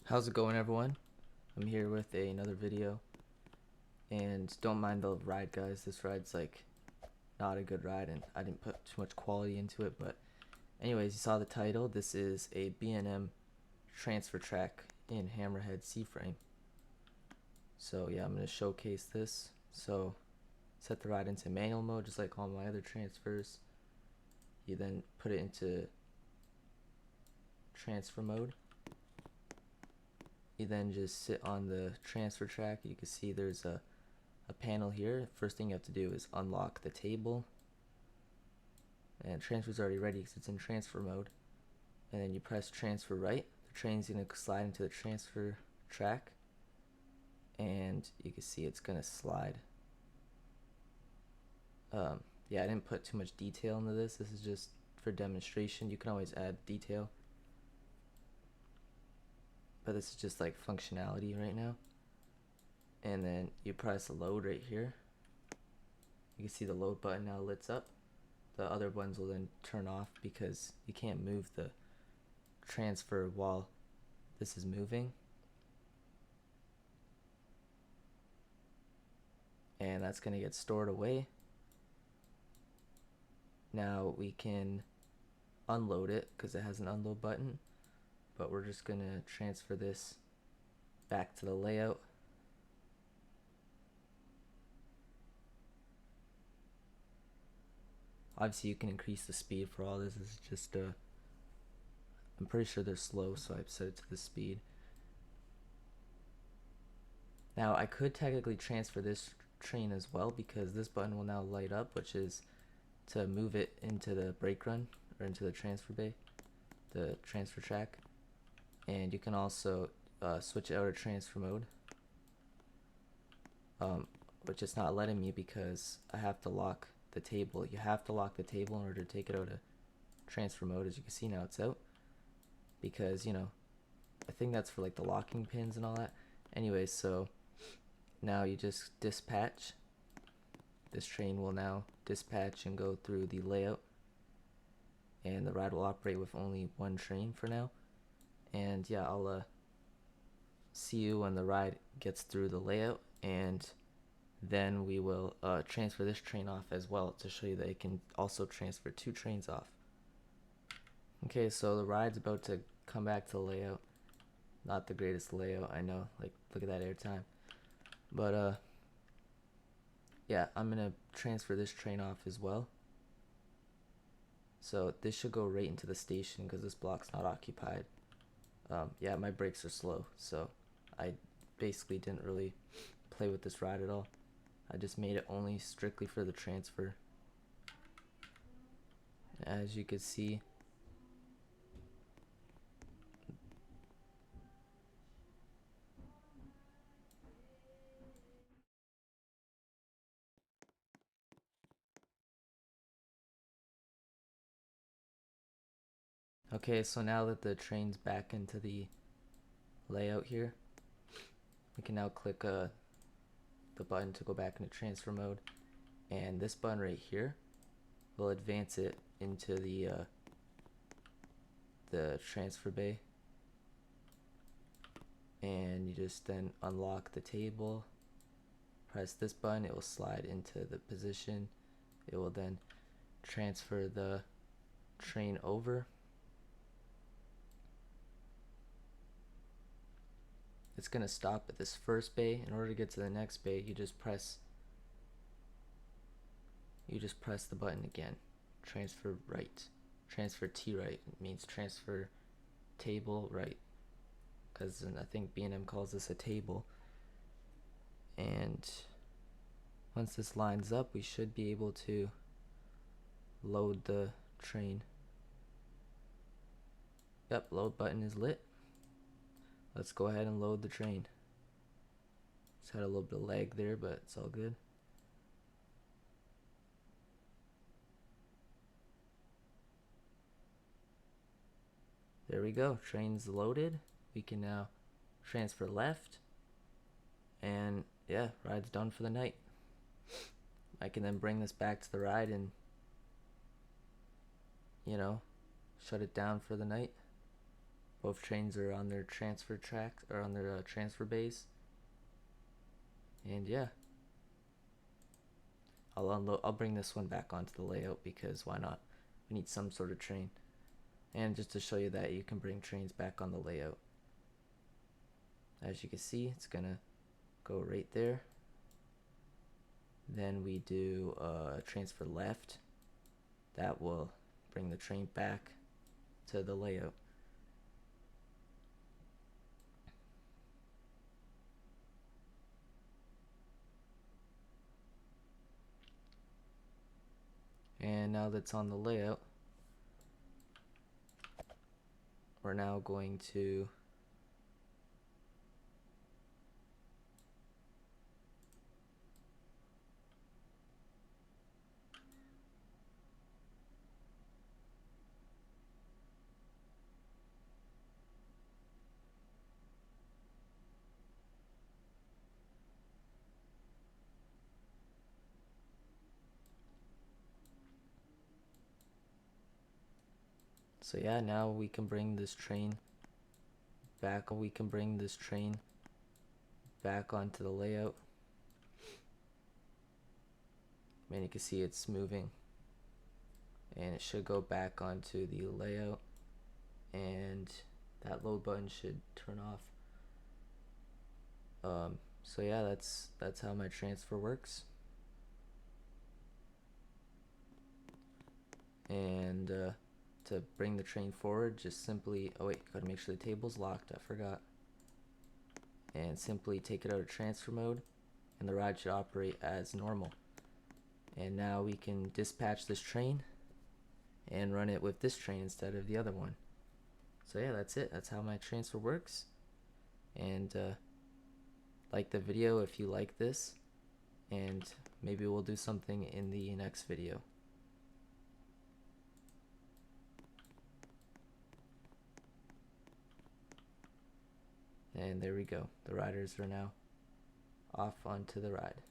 How's it going, everyone? I'm here with another video, and don't mind the ride, guys. This ride's like not a good ride, and I didn't put too much quality into it. But anyways, you saw the title. This is a B&M transfer track in Hammerhead Cframe. So yeah, I'm gonna showcase this. So set the ride into manual mode, just like all my other transfers. You then put it into transfer mode. You then just sit on the transfer track. You can see there's a panel here. First thing you have to do is unlock the table, and transfer's already ready because it's in transfer mode. And then you press transfer right. The train's gonna slide into the transfer track, and you can see it's gonna slide. Yeah, I didn't put too much detail into this. This is just for demonstration. You can always add detail, but this is just like functionality right now. And then you press load right here. You can see the load button now lights up. The other ones will then turn off because you can't move the transfer while this is moving. And that's going to get stored away. Now we can unload it because it has an unload button, but we're just going to transfer this back to the layout. Obviously you can increase the speed for all this. This is just I'm pretty sure they're slow, so I've set it to the speed. Now I could technically transfer this train as well, because this button will now light up, which is to move it into the brake run or into the transfer bay, the transfer track. And you can also switch it out of transfer mode, which is not letting me because I have to lock the table. You have to lock the table in order to take it out of transfer mode. As you can see now, it's out because, you know, I think that's for like the locking pins and all that. Anyways, so now you just dispatch. This train will now dispatch and go through the layout, and the ride will operate with only one train for now. And yeah, I'll see you when the ride gets through the layout, and then we will transfer this train off as well to show you that it can also transfer two trains off. Okay, so the ride's about to come back to the layout. Not the greatest layout, I know, like look at that airtime. But yeah, I'm gonna transfer this train off as well. So this should go right into the station because this block's not occupied. Yeah, my brakes are slow, so I basically didn't really play with this ride at all. I just made it only strictly for the transfer. As you can see, okay, so now that the train's back into the layout here, we can now click the button to go back into transfer mode, and this button right here will advance it into the transfer bay. And you just then unlock the table, press this button, it will slide into the position. It will then transfer the train over. It's gonna stop at this first bay. In order to get to the next bay, you just press the button again. Transfer right. Transfer T right. It means transfer table right, because I think B&M calls this a table. And once this lines up, we should be able to load the train. Yep, load button is lit. Let's go ahead and load the train. Just had a little bit of lag there, but it's all good. There we go, train's loaded. We can now transfer left, and yeah, ride's done for the night. I can then bring this back to the ride and, you know, shut it down for the night. Both trains are on their transfer tracks or on their transfer bays. And yeah, I'll bring this one back onto the layout because why not? We need some sort of train. And just to show you that you can bring trains back on the layout. As you can see, it's gonna go right there. Then we do transfer left. That will bring the train back to the layout. And now that's on the layout, we're now going to so yeah, now we can bring this train back. We can bring this train back onto the layout. And you can see it's moving. And it should go back onto the layout. And that load button should turn off. So yeah, that's how my transfer works. And to bring the train forward, just simply, oh wait, gotta make sure the table's locked, I forgot. And simply take it out of transfer mode, and the ride should operate as normal. And now we can dispatch this train and run it with this train instead of the other one. So yeah, that's it. That's how my transfer works. And like the video if you like this, and maybe we'll do something in the next video. And there we go. The riders are now off onto the ride.